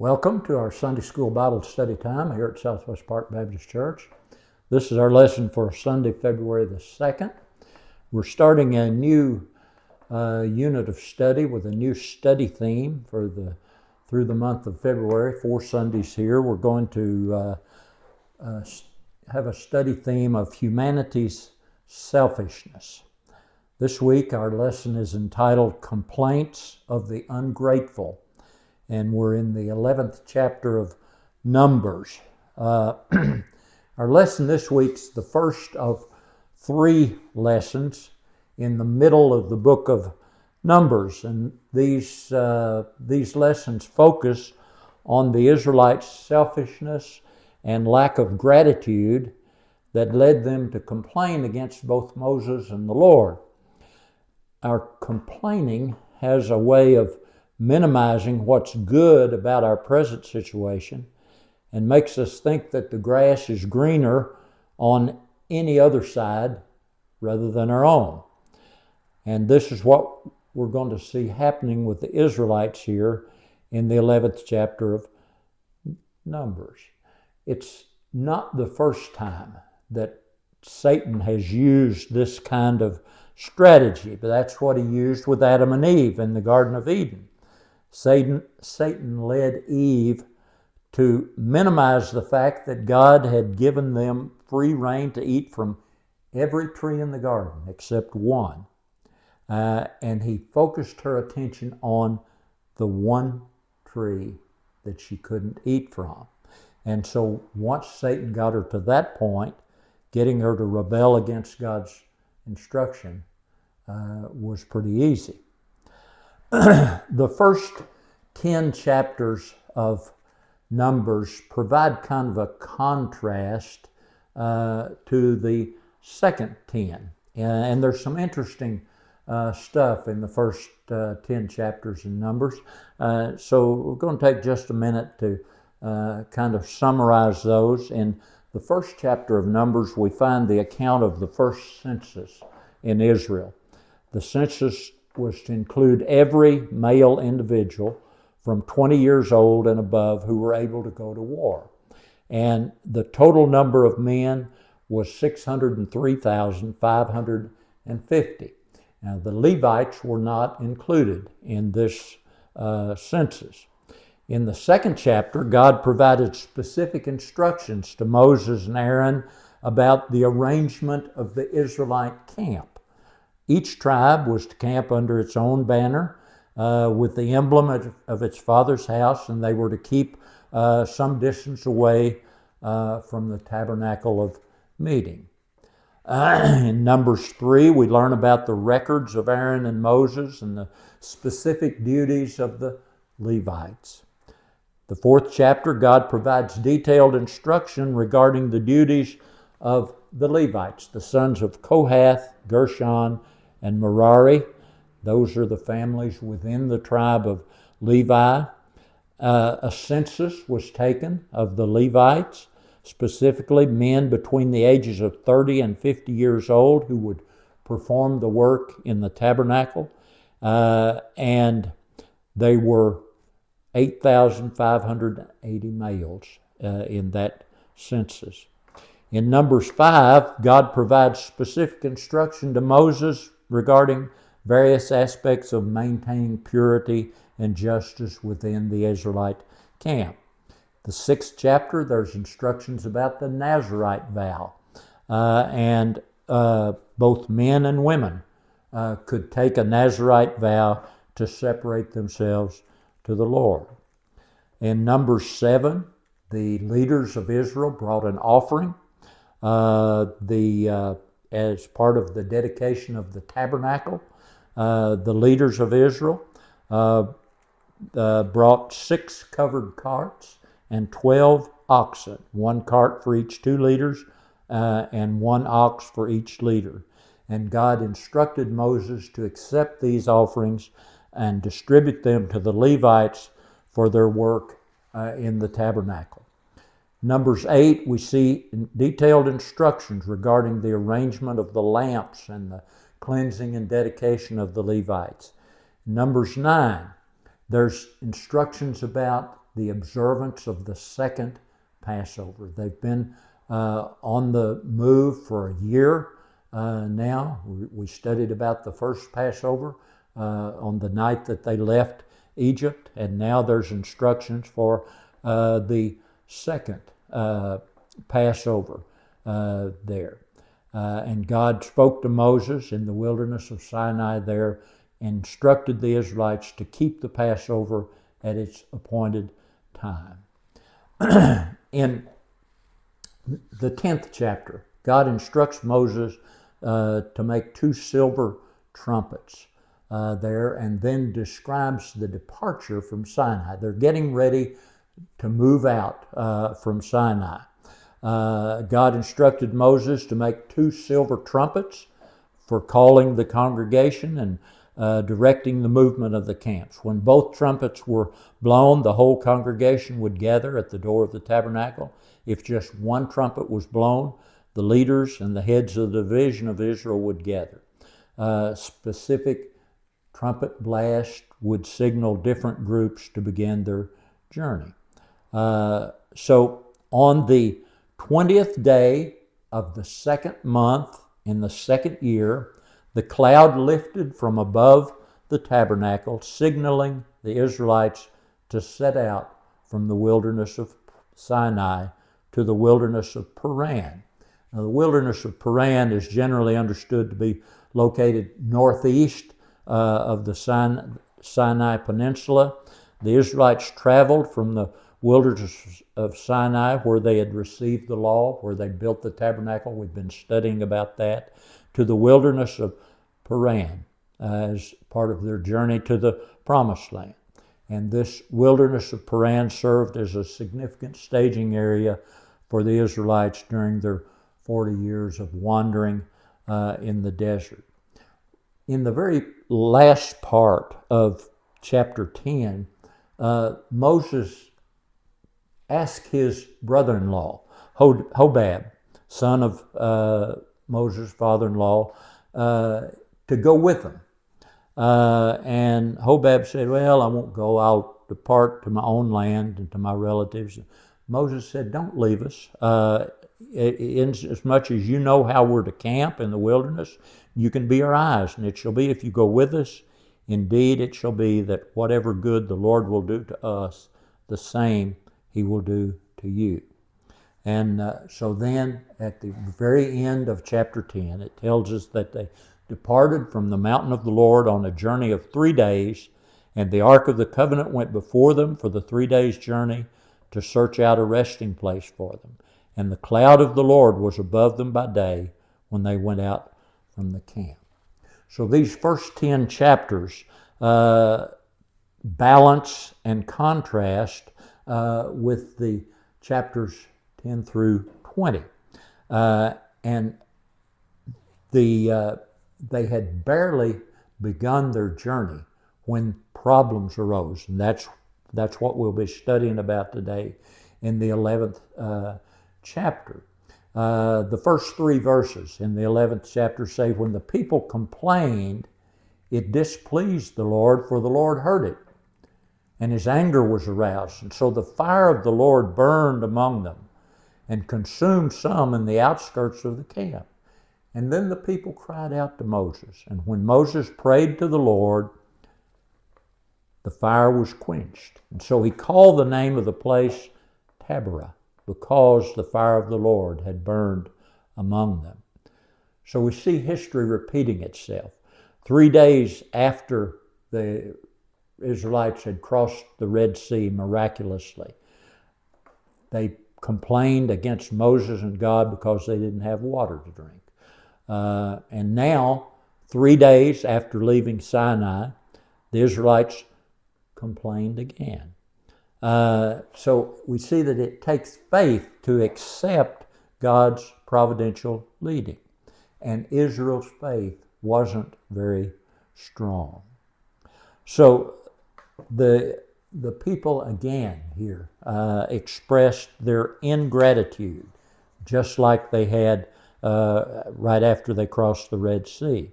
Welcome to our Sunday School Bible Study time here at Southwest Park Baptist Church. This is our lesson for Sunday, February the 2nd. We're starting a new unit of study with a new study theme through the month of February. 4 Sundays here. We're going to have a study theme of humanity's selfishness. This week our lesson is entitled Complaints of the Ungrateful. And we're in the 11th chapter of Numbers. Our lesson this week's the first of 3 lessons in the middle of the book of Numbers. And these lessons focus on the Israelites' selfishness and lack of gratitude that led them to complain against both Moses and the Lord. Our complaining has a way of minimizing what's good about our present situation and makes us think that the grass is greener on any other side rather than our own. And this is what we're going to see happening with the Israelites here in the 11th chapter of Numbers. It's not the first time that Satan has used this kind of strategy, but that's what he used with Adam and Eve in the Garden of Eden. Satan led Eve to minimize the fact that God had given them free rein to eat from every tree in the garden except one. And he focused her attention on the one tree that she couldn't eat from. And so once Satan got her to that point, getting her to rebel against God's instruction was pretty easy. The first 10 chapters of Numbers provide kind of a contrast to the second 10. And there's some interesting stuff in the first 10 chapters in Numbers. So we're going to take just a minute to kind of summarize those. In the first chapter of Numbers, we find the account of the first census in Israel. The census was to include every male individual from 20 years old and above who were able to go to war. And the total number of men was 603,550. Now, the Levites were not included in this census. In the second chapter, God provided specific instructions to Moses and Aaron about the arrangement of the Israelite camp. Each tribe was to camp under its own banner with the emblem of its father's house, and they were to keep some distance away from the tabernacle of meeting. In Numbers 3, we learn about the records of Aaron and Moses and the specific duties of the Levites. The 4th chapter, God provides detailed instruction regarding the duties of the Levites, the sons of Kohath, Gershon, and Merari. Those are the families within the tribe of Levi. A census was taken of the Levites, specifically men between the ages of 30 and 50 years old who would perform the work in the tabernacle. And they were 8,580 males in that census. In Numbers 5, God provides specific instruction to Moses regarding various aspects of maintaining purity and justice within the Israelite camp. The 6th chapter, there's instructions about the Nazirite vow, and both men and women could take a Nazirite vow to separate themselves to the Lord. In Numbers 7, the leaders of Israel brought an offering as part of the dedication of the tabernacle. The leaders of Israel brought 6 covered carts and 12 oxen, 1 cart for each 2 leaders and 1 ox for each leader. And God instructed Moses to accept these offerings and distribute them to the Levites for their work in the tabernacle. Numbers 8, we see detailed instructions regarding the arrangement of the lamps and the cleansing and dedication of the Levites. Numbers 9, there's instructions about the observance of the second Passover. They've been on the move for a year now. We studied about the first Passover on the night that they left Egypt, and now there's instructions for the second Passover there. And God spoke to Moses in the wilderness of Sinai there, instructed the Israelites to keep the Passover at its appointed time. In the 10th chapter, God instructs Moses to make 2 silver trumpets there, and then describes the departure from Sinai. They're getting ready to move out from Sinai. God instructed Moses to make 2 silver trumpets for calling the congregation and directing the movement of the camps. When both trumpets were blown, the whole congregation would gather at the door of the tabernacle. If just one trumpet was blown, the leaders and the heads of the division of Israel would gather. Specific trumpet blast would signal different groups to begin their journey. So on the 20th day of the second month in the second year, the cloud lifted from above the tabernacle, signaling the Israelites to set out from the wilderness of Sinai to the wilderness of Paran. Now, the wilderness of Paran is generally understood to be located northeast of the Sinai Peninsula. The Israelites traveled from the wilderness of Sinai, where they had received the law, where they built the tabernacle. We've been studying about that, to the wilderness of Paran as part of their journey to the Promised Land. And this wilderness of Paran served as a significant staging area for the Israelites during their 40 years of wandering in the desert. In the very last part of chapter 10, Moses asked his brother-in-law, Hobab, son of Moses' father-in-law, to go with them. And Hobab said, well, I won't go. I'll depart to my own land and to my relatives. Moses said, don't leave us. As much as you know how we're to camp in the wilderness, you can be our eyes. And it shall be, if you go with us, indeed it shall be that whatever good the Lord will do to us, the same he will do to you. And so then at the very end of chapter 10, it tells us that they departed from the mountain of the Lord on a journey of 3 days, and the Ark of the Covenant went before them for the 3 days' journey to search out a resting place for them. And the cloud of the Lord was above them by day when they went out from the camp. So these first 10 chapters balance and contrast with the chapters 10 through 20. And they had barely begun their journey when problems arose. And that's what we'll be studying about today in the 11th chapter. The first 3 verses in the 11th chapter say, when the people complained, it displeased the Lord, for the Lord heard it, and his anger was aroused. And so the fire of the Lord burned among them and consumed some in the outskirts of the camp. And then the people cried out to Moses. And when Moses prayed to the Lord, the fire was quenched. And so he called the name of the place Taberah, because the fire of the Lord had burned among them. So we see history repeating itself. 3 days after the Israelites had crossed the Red Sea miraculously, they complained against Moses and God because they didn't have water to drink. And now, 3 days after leaving Sinai, the Israelites complained again. So we see that it takes faith to accept God's providential leading. And Israel's faith wasn't very strong. So the people again here expressed their ingratitude, just like they had right after they crossed the Red Sea.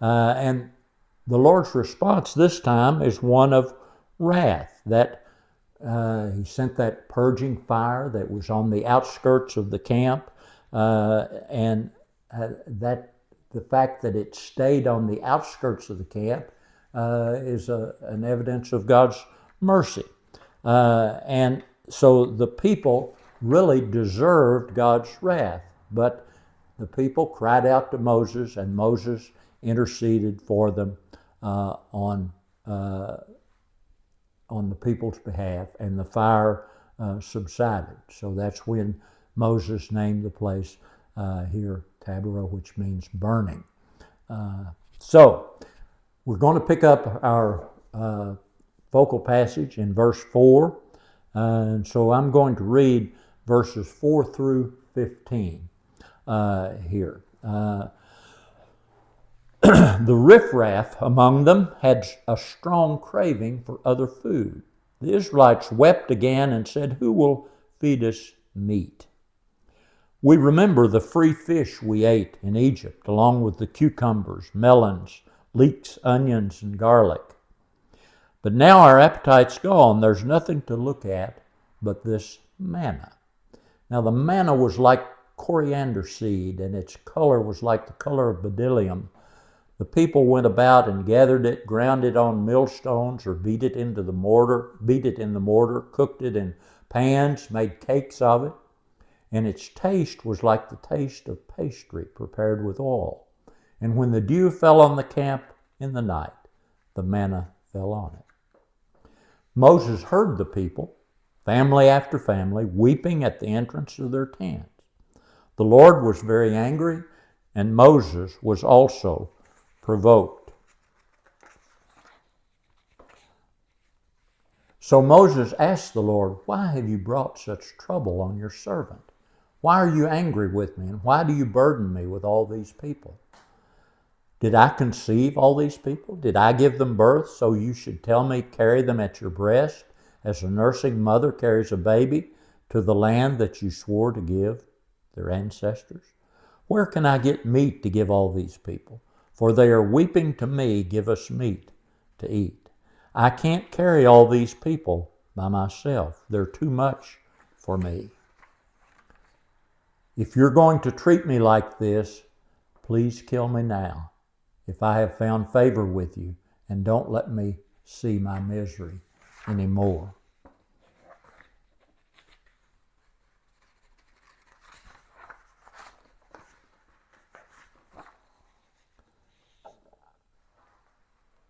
And the Lord's response this time is one of wrath. That he sent that purging fire that was on the outskirts of the camp, and that the fact that it stayed on the outskirts of the camp is an evidence of God's mercy. And so the people really deserved God's wrath, but the people cried out to Moses, and Moses interceded for them on the people's behalf, and the fire subsided. So that's when Moses named the place here Taberah, which means burning. So we're going to pick up our focal passage in verse 4. And so I'm going to read verses 4 through 15 here. The riffraff among them had a strong craving for other food. The Israelites wept again and said, "Who will feed us meat?" We remember the free fish we ate in Egypt, along with the cucumbers, melons, leeks, onions, and garlic. But now our appetite's gone. There's nothing to look at but this manna. Now the manna was like coriander seed, and its color was like the color of bdellium. The people went about and gathered it, ground it on millstones, or beat it in the mortar, cooked it in pans, made cakes of it, and its taste was like the taste of pastry prepared with oil. And when the dew fell on the camp in the night, the manna fell on it. Moses heard the people, family after family, weeping at the entrance of their tents. The Lord was very angry, and Moses was also provoked. So Moses asked the Lord, "Why have you brought such trouble on your servant? Why are you angry with me, and why do you burden me with all these people? Did I conceive all these people? Did I give them birth so you should tell me, carry them at your breast, as a nursing mother carries a baby to the land that you swore to give their ancestors? Where can I get meat to give all these people? For they are weeping to me, 'Give us meat to eat.' I can't carry all these people by myself. They're too much for me. If you're going to treat me like this, please kill me now, if I have found favor with you, and don't let me see my misery anymore."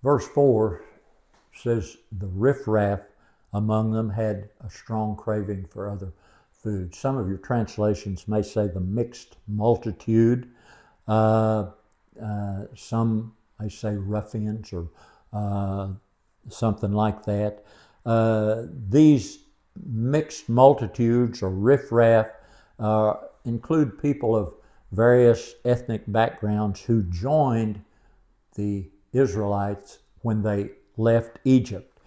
Verse 4 says, the riffraff among them had a strong craving for other food. Some of your translations may say the mixed multitude. Some may say ruffians or something like that. These mixed multitudes or riffraff include people of various ethnic backgrounds who joined the Israelites when they left Egypt.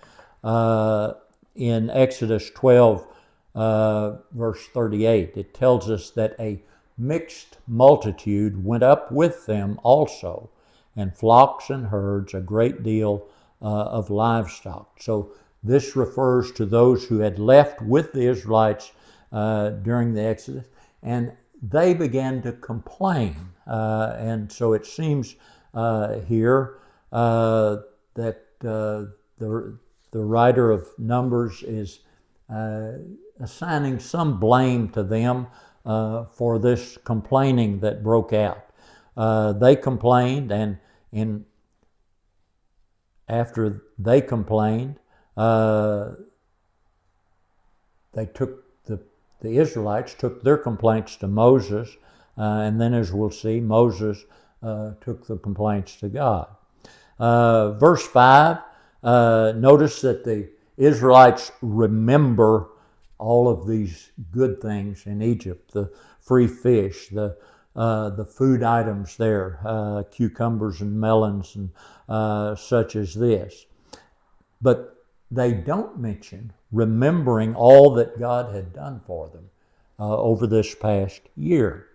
In Exodus 12, verse 38, it tells us that a mixed multitude went up with them also, and flocks and herds, a great deal of livestock. So this refers to those who had left with the Israelites during the Exodus, and they began to complain. And so it seems here that the writer of Numbers is assigning some blame to them for this complaining that broke out. They complained, and after they complained, the Israelites took their complaints to Moses, and then, as we'll see, Moses took the complaints to God. Verse 5, notice that the Israelites remember all of these good things in Egypt, the free fish, the food items there, cucumbers and melons and such as this. But they don't mention remembering all that God had done for them over this past year.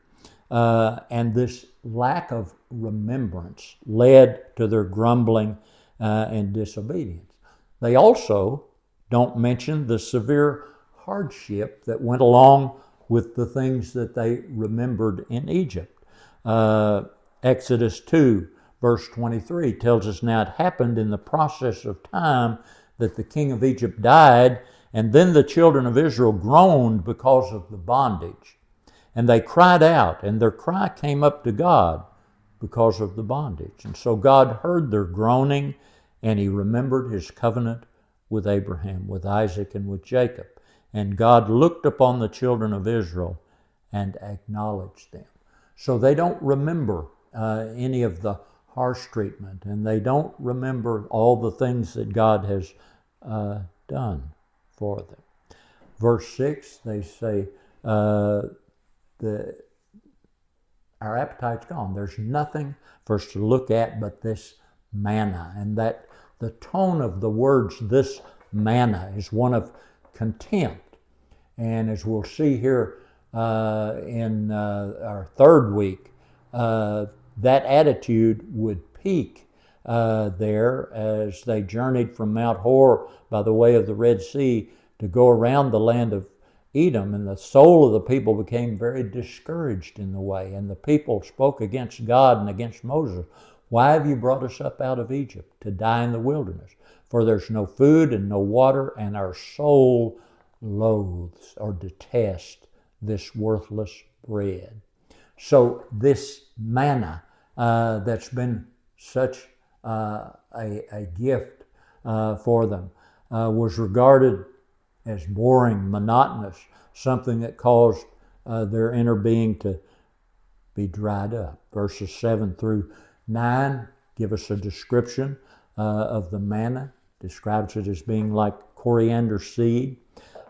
And this lack of remembrance led to their grumbling and disobedience. They also don't mention the severe hardship that went along with the things that they remembered in Egypt. Exodus 2, verse 23 tells us, now it happened in the process of time that the king of Egypt died, and then the children of Israel groaned because of the bondage. And they cried out, and their cry came up to God because of the bondage. And so God heard their groaning, and he remembered his covenant with Abraham, with Isaac, and with Jacob. And God looked upon the children of Israel and acknowledged them. So they don't remember any of the harsh treatment, and they don't remember all the things that God has done for them. Verse 6, they say, our appetite's gone. There's nothing for us to look at but this manna. And that the tone of the words, this manna, is one of contempt. And as we'll see here in our third week, that attitude would peak there as they journeyed from Mount Hor by the way of the Red Sea to go around the land of Edom, and the soul of the people became very discouraged in the way, and the people spoke against God and against Moses. Why have you brought us up out of Egypt to die in the wilderness? For there's no food and no water, and our soul loathes or detests this worthless bread. So this manna that's been such a gift for them was regarded as boring, monotonous, something that caused their inner being to be dried up. Verses 7 through 9 give us a description of the manna, describes it as being like coriander seed,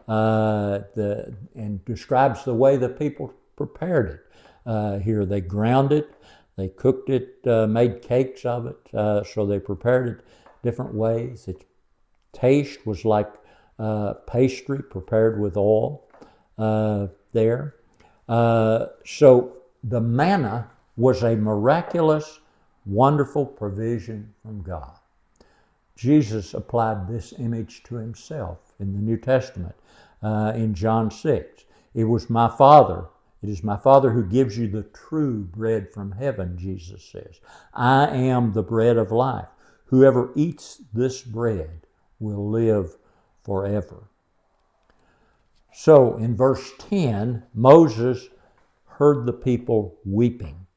and describes the way the people prepared it. Here they ground it, they cooked it, made cakes of it, so they prepared it different ways. Its taste was like pastry prepared with oil there. So the manna was a miraculous, wonderful provision from God. Jesus applied this image to himself in the New Testament in John 6. It is my Father who gives you the true bread from heaven, Jesus says. I am the bread of life. Whoever eats this bread will live forever. So in verse 10, Moses heard the people weeping.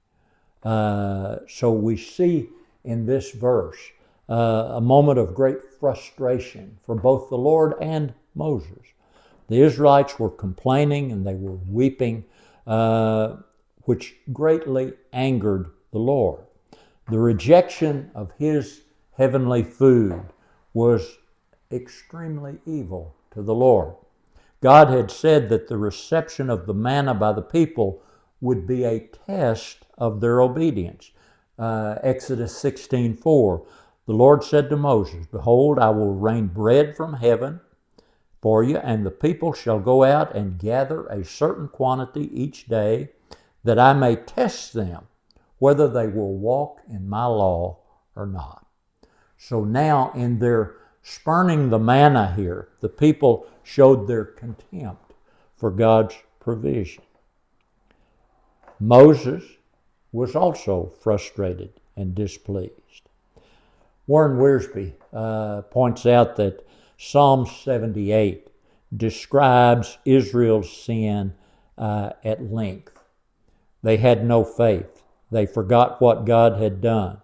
So we see in this verse a moment of great frustration for both the Lord and Moses. The Israelites were complaining and they were weeping, which greatly angered the Lord. The rejection of his heavenly food was extremely evil to the Lord. God had said that the reception of the manna by the people would be a test of their obedience. Exodus 16:4, the Lord said to Moses, behold, I will rain bread from heaven for you, and the people shall go out and gather a certain quantity each day, that I may test them whether they will walk in my law or not. So now in their spurning the manna here, the people showed their contempt for God's provision. Moses was also frustrated and displeased. Warren Wiersbe points out that Psalm 78 describes Israel's sin at length. They had no faith. They forgot what God had done,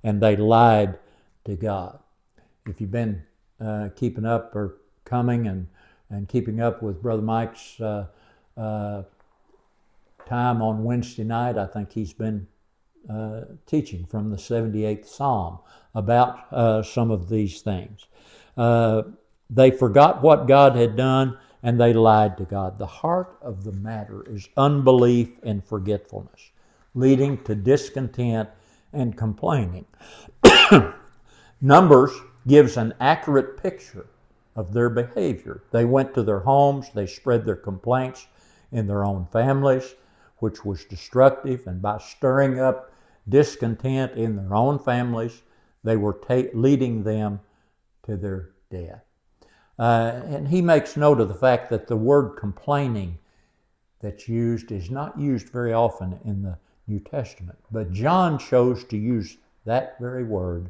and they lied to God. If you've been keeping up or coming and keeping up with Brother Mike's time on Wednesday night, I think he's been teaching from the 78th Psalm about some of these things. They forgot what God had done, and they lied to God. The heart of the matter is unbelief and forgetfulness, leading to discontent and complaining. Numbers gives an accurate picture of their behavior. They went to their homes, they spread their complaints in their own families, which was destructive, and by stirring up discontent in their own families, they were leading them to their death. And he makes note of the fact that the word complaining that's used is not used very often in the New Testament. But John chose to use that very word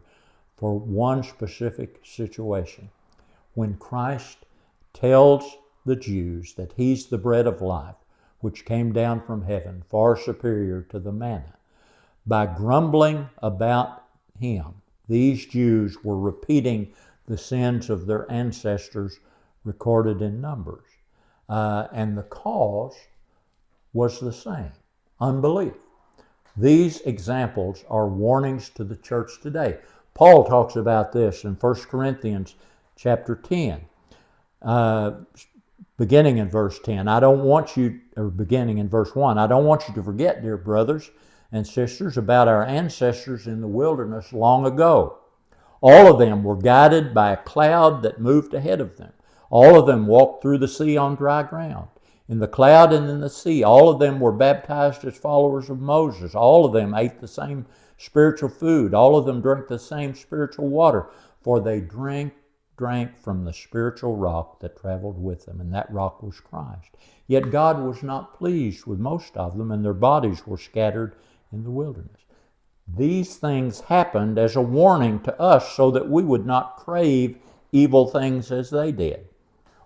for one specific situation. When Christ tells the Jews that he's the bread of life, which came down from heaven, far superior to the manna. By grumbling about him, these Jews were repeating the sins of their ancestors recorded in Numbers. And the cause was the same, unbelief. These examples are warnings to the church today. Paul talks about this in 1 Corinthians chapter 10. Beginning in verse 10, beginning in verse 1, I don't want you to forget, dear brothers and sisters, about our ancestors in the wilderness long ago. All of them were guided by a cloud that moved ahead of them. All of them walked through the sea on dry ground. In the cloud and in the sea, all of them were baptized as followers of Moses. All of them ate the same spiritual food. All of them drank the same spiritual water, for they drank from the spiritual rock that traveled with them, and that rock was Christ. Yet God was not pleased with most of them, and their bodies were scattered in the wilderness. These things happened as a warning to us so that we would not crave evil things as they did,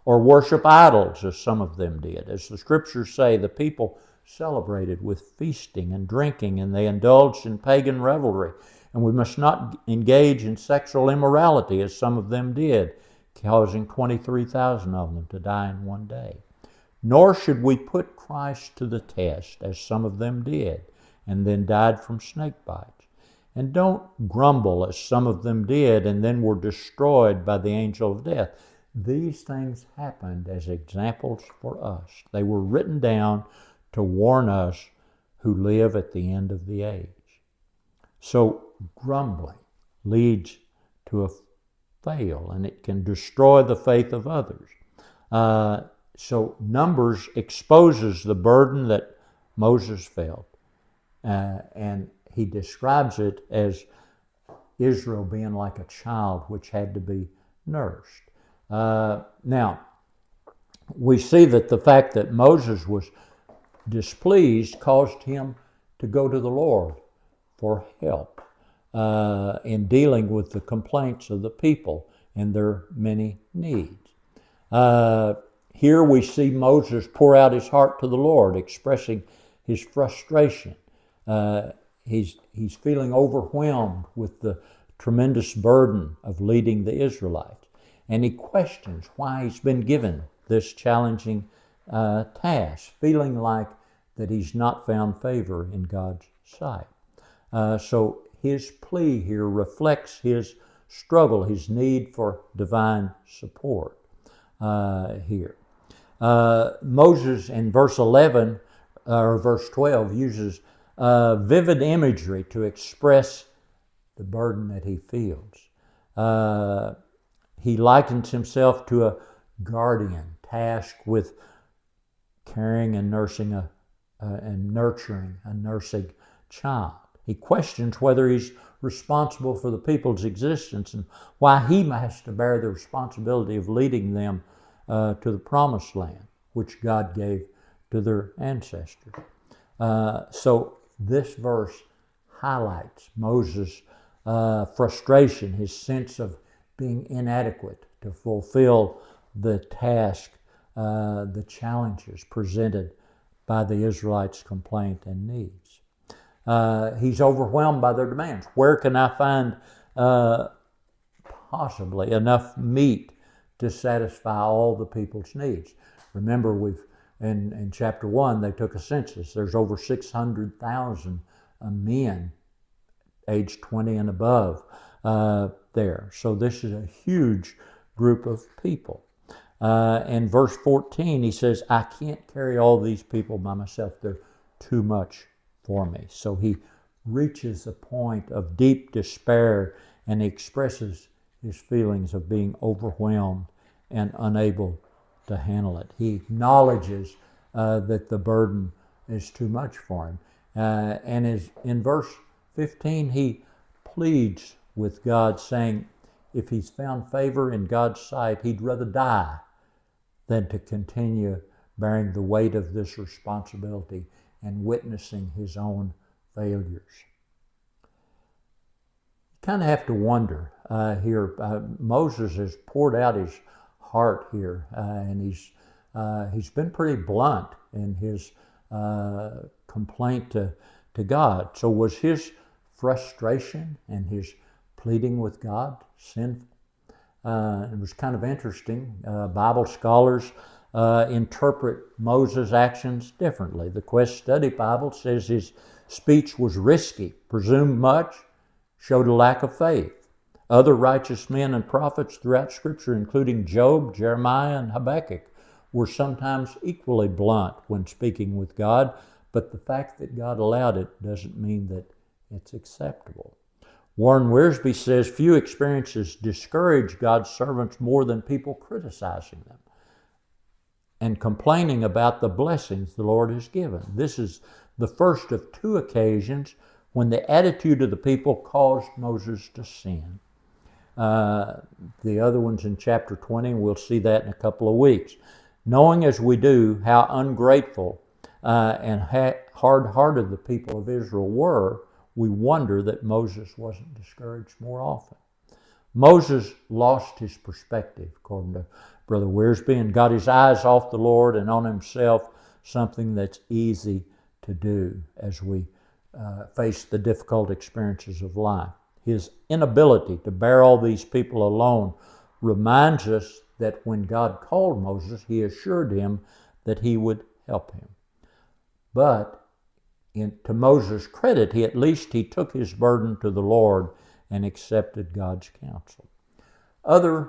or worship idols as some of them did. As the scriptures say, the people celebrated with feasting and drinking, and they indulged in pagan revelry. And we must not engage in sexual immorality as some of them did, causing 23,000 of them to die in one day. Nor should we put Christ to the test as some of them did, and then died from snake bites. And don't grumble as some of them did, and then were destroyed by the angel of death. These things happened as examples for us. They were written down to warn us who live at the end of the age. So grumbling leads to a fail, and it can destroy the faith of others. So Numbers exposes the burden that Moses felt, and he describes it as Israel being like a child which had to be nursed. Now, we see that the fact that Moses was displeased caused him to go to the Lord for help in dealing with the complaints of the people and their many needs. Here we see Moses pour out his heart to the Lord, expressing his frustration. He's feeling overwhelmed with the tremendous burden of leading the Israelites. And he questions why he's been given this challenging task, feeling like that he's not found favor in God's sight. So his plea here reflects his struggle, his need for divine support here. Moses in verse 11 or verse 12 uses vivid imagery to express the burden that he feels. He likens himself to a guardian tasked with caring and nursing and nurturing a nursing child. He questions whether he's responsible for the people's existence and why he has to bear the responsibility of leading them to the promised land, which God gave to their ancestors. So this verse highlights Moses' frustration, his sense of being inadequate to fulfill the task, the challenges presented by the Israelites' complaint and needs. He's overwhelmed by their demands. Where can I find possibly enough meat to satisfy all the people's needs? Remember, in chapter 1, they took a census. There's over 600,000 men aged 20 and above there. So this is a huge group of people. In verse 14, he says, I can't carry all these people by myself. They're too much for me. So he reaches a point of deep despair, and he expresses his feelings of being overwhelmed and unable to handle it. He acknowledges that the burden is too much for him. And in verse 15, he pleads with God, saying, if he's found favor in God's sight, he'd rather die than to continue bearing the weight of this responsibility and witnessing his own failures. You kind of have to wonder here. Moses has poured out his heart here, and he's been pretty blunt in his complaint to God. So was his frustration and his pleading with God sinful? It was kind of interesting. Bible scholars interpret Moses' actions differently. The Quest Study Bible says his speech was risky, presumed much, showed a lack of faith. Other righteous men and prophets throughout Scripture, including Job, Jeremiah, and Habakkuk, were sometimes equally blunt when speaking with God, but the fact that God allowed it doesn't mean that it's acceptable. Warren Wiersbe says few experiences discourage God's servants more than people criticizing them and complaining about the blessings the Lord has given. This is the first of two occasions when the attitude of the people caused Moses to sin. The other one's in chapter 20, and we'll see that in a couple of weeks. Knowing as we do how ungrateful and hard-hearted the people of Israel were, we wonder that Moses wasn't discouraged more often. Moses lost his perspective, according to Brother Wiersbe, and got his eyes off the Lord and on himself, something that's easy to do as we face the difficult experiences of life. His inability to bear all these people alone reminds us that when God called Moses, he assured him that he would help him. But to Moses' credit, he took his burden to the Lord and accepted God's counsel. Others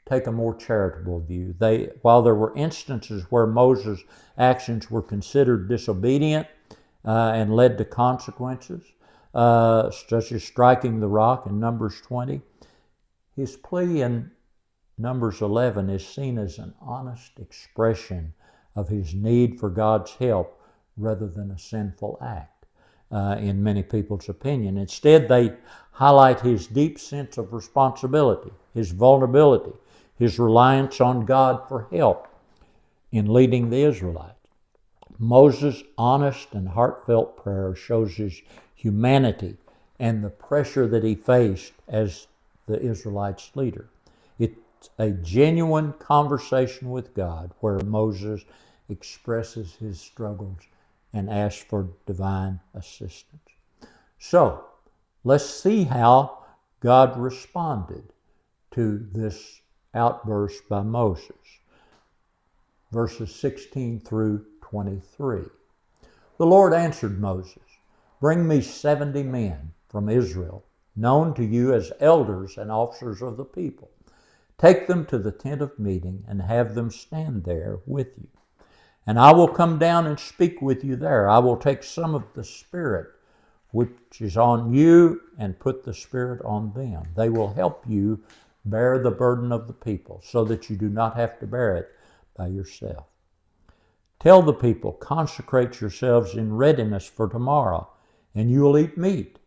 take a more charitable view. While there were instances where Moses' actions were considered disobedient and led to consequences, such as striking the rock in Numbers 20, his plea in Numbers 11 is seen as an honest expression of his need for God's help rather than a sinful act, in many people's opinion. Instead, they highlight his deep sense of responsibility, his vulnerability, his reliance on God for help in leading the Israelites. Moses' honest and heartfelt prayer shows his humanity and the pressure that he faced as the Israelites' leader. It's a genuine conversation with God where Moses expresses his struggles and asks for divine assistance. So, let's see how God responded to this outburst by Moses. Verses 16 through 23. The Lord answered Moses, "Bring me 70 men from Israel, known to you as elders and officers of the people. Take them to the tent of meeting and have them stand there with you. And I will come down and speak with you there. I will take some of the Spirit which is on you and put the Spirit on them. They will help you bear the burden of the people so that you do not have to bear it by yourself. Tell the people, consecrate yourselves in readiness for tomorrow, and you will eat meat,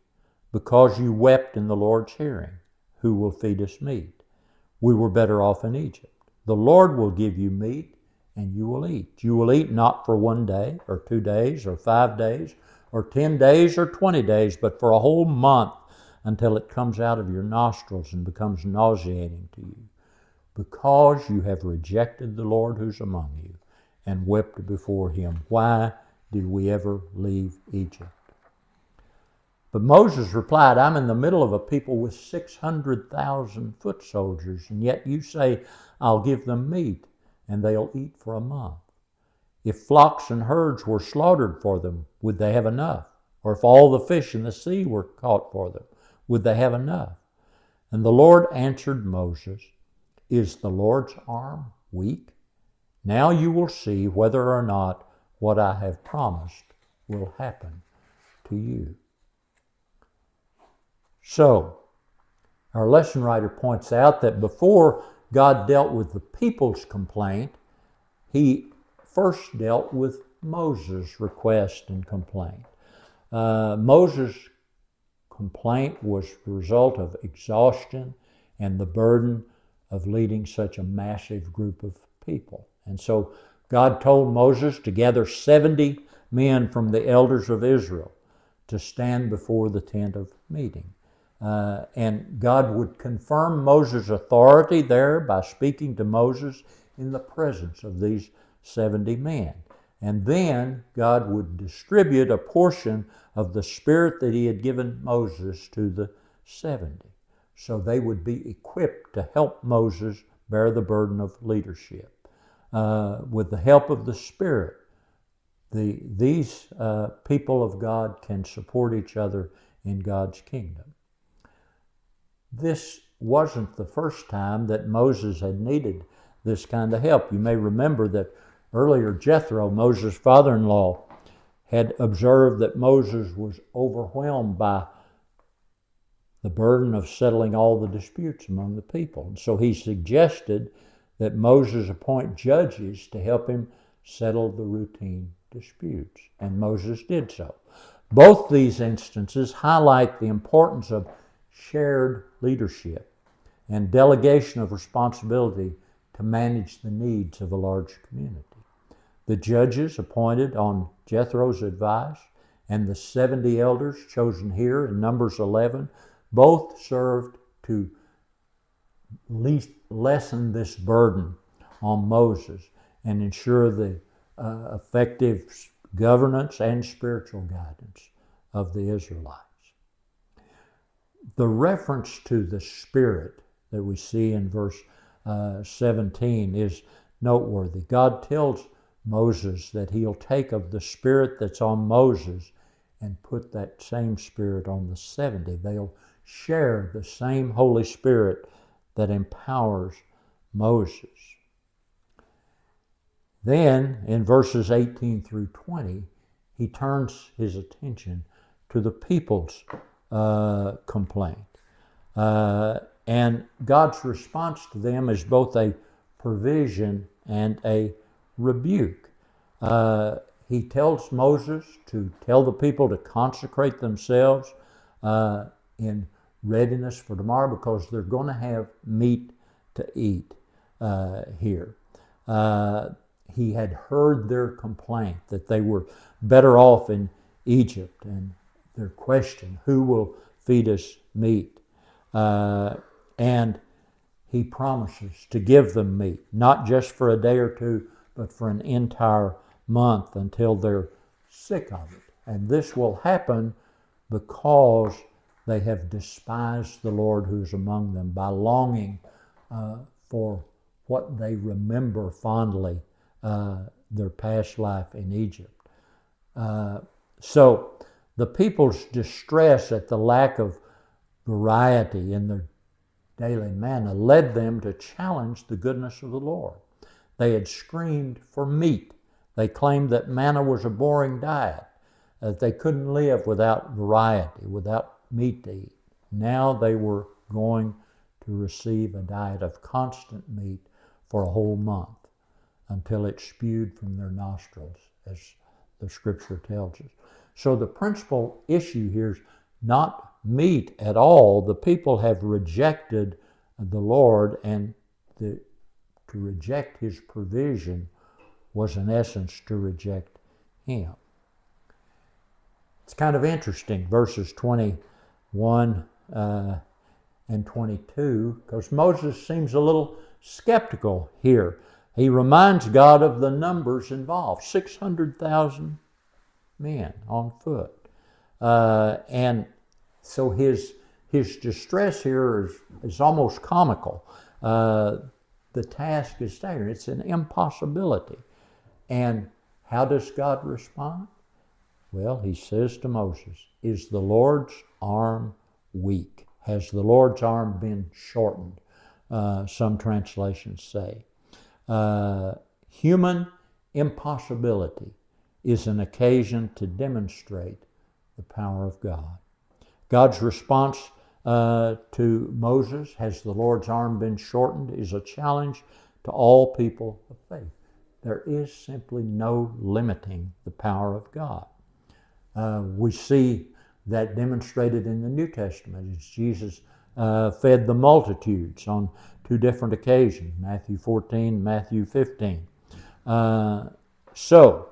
because you wept in the Lord's hearing. Who will feed us meat? We were better off in Egypt. The Lord will give you meat, and you will eat. You will eat not for 1 day, or 2 days, or 5 days, or 10 days, or 20 days, but for a whole month, until it comes out of your nostrils and becomes nauseating to you, because you have rejected the Lord who's among you, and wept before him. Why did we ever leave Egypt?" But Moses replied, "I'm in the middle of a people with 600,000 foot soldiers, and yet you say, I'll give them meat, and they'll eat for a month. If flocks and herds were slaughtered for them, would they have enough? Or if all the fish in the sea were caught for them, would they have enough?" And the Lord answered Moses, "Is the Lord's arm weak? Now you will see whether or not what I have promised will happen to you." So, our lesson writer points out that before God dealt with the people's complaint, he first dealt with Moses' request and complaint. Moses' complaint was the result of exhaustion and the burden of leading such a massive group of people. And so God told Moses to gather 70 men from the elders of Israel to stand before the tent of meeting. And God would confirm Moses' authority there by speaking to Moses in the presence of these 70 men. And then God would distribute a portion of the Spirit that he had given Moses to the 70. So they would be equipped to help Moses bear the burden of leadership. With the help of the Spirit, these people of God can support each other in God's kingdom. This wasn't the first time that Moses had needed this kind of help. You may remember that earlier Jethro, Moses' father-in-law, had observed that Moses was overwhelmed by the burden of settling all the disputes among the people. And so he suggested that Moses appoint judges to help him settle the routine disputes. And Moses did so. Both these instances highlight the importance of shared leadership and delegation of responsibility to manage the needs of a large community. The judges appointed on Jethro's advice and the 70 elders chosen here in Numbers 11 both served to lessen this burden on Moses and ensure the effective governance and spiritual guidance of the Israelites. The reference to the Spirit that we see in verse 17 is noteworthy. God tells Moses that he'll take of the Spirit that's on Moses and put that same Spirit on the 70. They'll share the same Holy Spirit that empowers Moses. Then, in verses 18 through 20, he turns his attention to the people's complaint. And God's response to them is both a provision and a rebuke. He tells Moses to tell the people to consecrate themselves in readiness for tomorrow because they're going to have meat to eat here. He had heard their complaint that they were better off in Egypt and their question, who will feed us meat? And he promises to give them meat, not just for a day or two, but for an entire month until they're sick of it. And this will happen because they have despised the Lord who's among them by longing for what they remember fondly, their past life in Egypt. So the people's distress at the lack of variety in their daily manna led them to challenge the goodness of the Lord. They had screamed for meat. They claimed that manna was a boring diet, that they couldn't live without variety, without meat to eat. Now they were going to receive a diet of constant meat for a whole month until it spewed from their nostrils, as the scripture tells us. So the principal issue here is not meat at all. The people have rejected the Lord, and to reject his provision was in essence to reject him. It's kind of interesting, verses 21 and 22, because Moses seems a little skeptical here. He reminds God of the numbers involved, 600,000 men on foot. And so his distress here is almost comical. The task is staggering. It's an impossibility. And how does God respond? Well, he says to Moses, is the Lord's arm weak? Has the Lord's arm been shortened? Some translations say. Human impossibility is an occasion to demonstrate the power of God. God's response to Moses, has the Lord's arm been shortened, is a challenge to all people of faith. There is simply no limiting the power of God. We see that demonstrated in the New Testament as Jesus fed the multitudes on two different occasions, Matthew 14, Matthew 15. So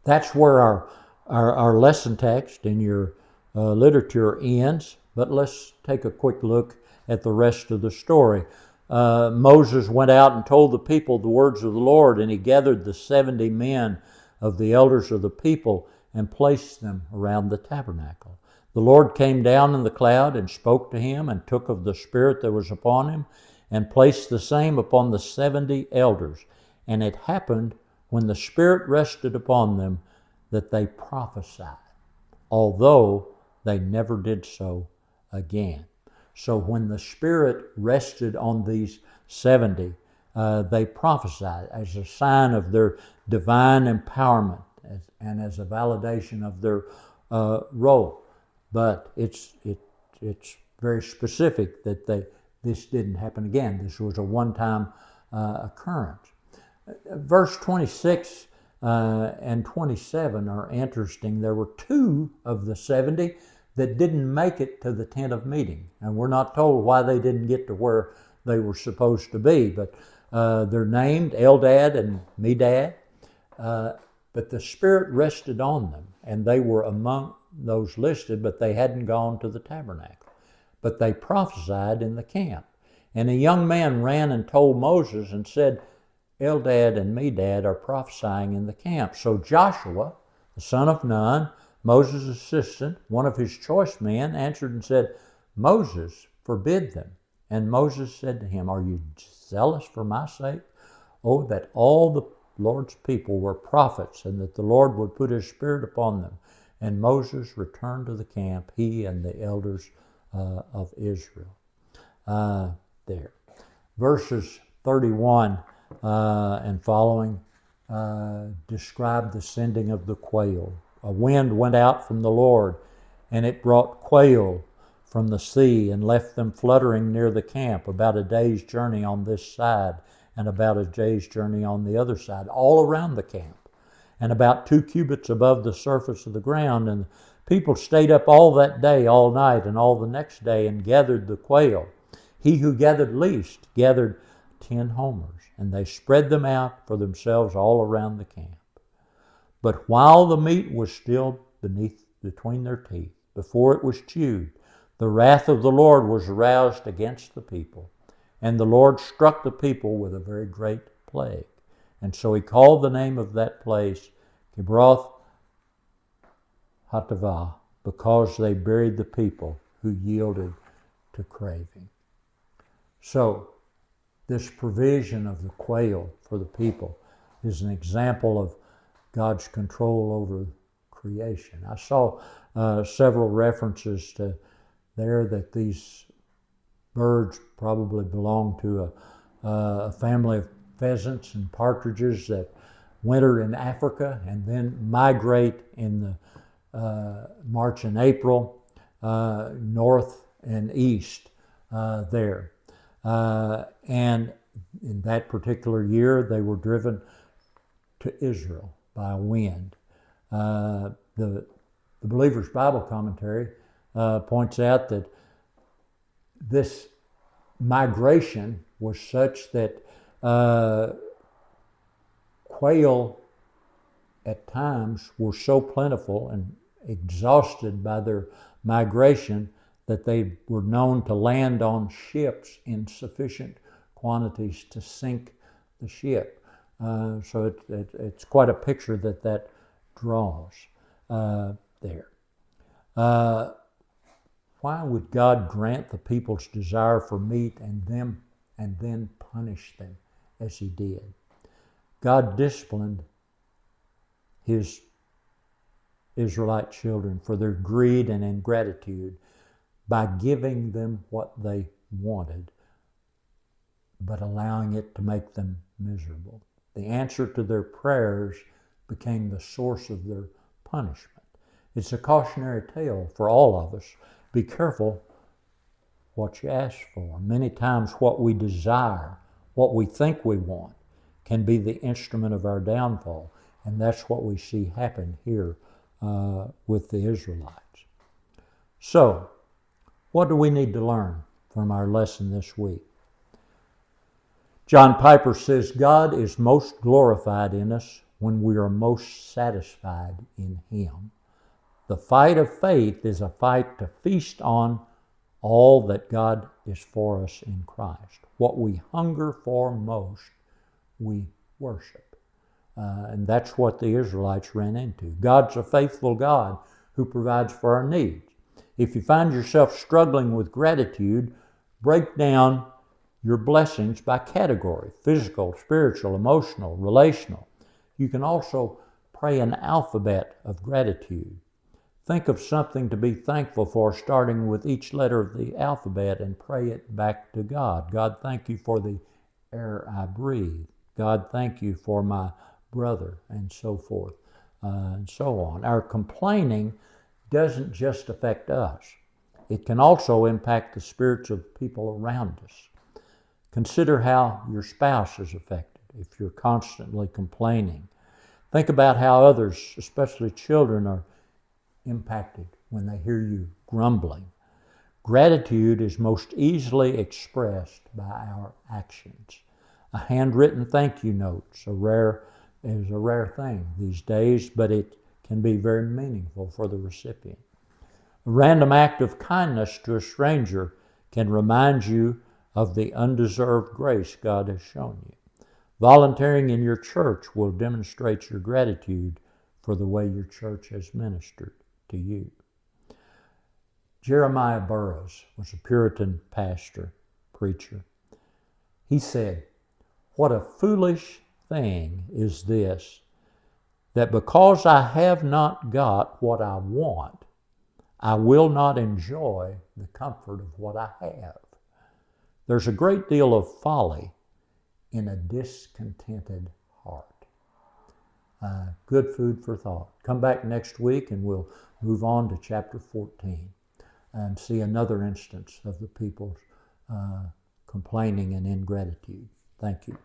that's where our lesson text in your literature ends, but let's take a quick look at the rest of the story. Moses went out and told the people the words of the Lord, and he gathered the 70 men of the elders of the people and placed them around the tabernacle. The Lord came down in the cloud and spoke to him, and took of the Spirit that was upon him and placed the same upon the 70 elders. And it happened when the Spirit rested upon them that they prophesied, although they never did so again. So when the Spirit rested on these 70, they prophesied as a sign of their divine empowerment and as a validation of their role. But it's very specific that this didn't happen again. This was a one-time occurrence. Verse 26 and 27 are interesting. There were 2 of the 70 that didn't make it to the tent of meeting. And we're not told why they didn't get to where they were supposed to be, but they're named Eldad and Medad. But the Spirit rested on them, and they were among those listed, but they hadn't gone to the tabernacle. But they prophesied in the camp. And a young man ran and told Moses and said, Eldad and Medad are prophesying in the camp. So Joshua, the son of Nun, Moses' assistant, one of his choice men, answered and said, Moses, forbid them. And Moses said to him, Are you zealous for my sake? Oh, that all the Lord's people were prophets, and that the Lord would put his Spirit upon them. And Moses returned to the camp, he and the elders of Israel. There. Verses 31 and following describe the sending of the quail. A wind went out from the Lord, and it brought quail from the sea and left them fluttering near the camp, about a day's journey on this side and about a day's journey on the other side, all around the camp, and about 2 cubits above the surface of the ground. And people stayed up all that day, all night, and all the next day, and gathered the quail. He who gathered least gathered 10 homers, and they spread them out for themselves all around the camp. But while the meat was still between their teeth, before it was chewed, the wrath of the Lord was aroused against the people, and the Lord struck the people with a very great plague. And so he called the name of that place Kibroth Hattaavah, because they buried the people who yielded to craving. So this provision of the quail for the people is an example of God's control over creation. I saw several references to there that these birds probably belong to a family of pheasants and partridges that winter in Africa and then migrate in the March and April north and east there. And in that particular year, they were driven to Israel by a wind. The Believer's Bible Commentary points out that this migration was such that quail at times were so plentiful and exhausted by their migration that they were known to land on ships in sufficient quantities to sink the ship. So it's quite a picture that draws there. Why would God grant the people's desire for meat and then punish them as he did? God disciplined his Israelite children for their greed and ingratitude by giving them what they wanted, but allowing it to make them miserable. The answer to their prayers became the source of their punishment. It's a cautionary tale for all of us. Be careful what you ask for. Many times what we desire, what we think we want, can be the instrument of our downfall. And that's what we see happen here with the Israelites. So, What do we need to learn from our lesson this week? John Piper says, God is most glorified in us when we are most satisfied in Him. The fight of faith is a fight to feast on all that God is for us in Christ. What we hunger for most, we worship. And that's what the Israelites ran into. God's a faithful God who provides for our needs. If you find yourself struggling with gratitude, break down your blessings by category: physical, spiritual, emotional, relational. You can also pray an alphabet of gratitude. Think of something to be thankful for, starting with each letter of the alphabet, and pray it back to God. God, thank you for the air I breathe. God, thank you for my brother, and so forth, and so on. Our complaining doesn't just affect us. It can also impact the spirits of people around us. Consider how your spouse is affected if you're constantly complaining. Think about how others, especially children, are impacted when they hear you grumbling. Gratitude is most easily expressed by our actions. A handwritten thank you note is a rare thing these days, but it can be very meaningful for the recipient. A random act of kindness to a stranger can remind you of the undeserved grace God has shown you. Volunteering in your church will demonstrate your gratitude for the way your church has ministered to you. Jeremiah Burroughs was a Puritan pastor, preacher. He said, "What a foolish thing is this, that because I have not got what I want, I will not enjoy the comfort of what I have." There's a great deal of folly in a discontented heart. Good food for thought. Come back next week and we'll move on to chapter 14 and see another instance of the people's complaining and ingratitude. Thank you.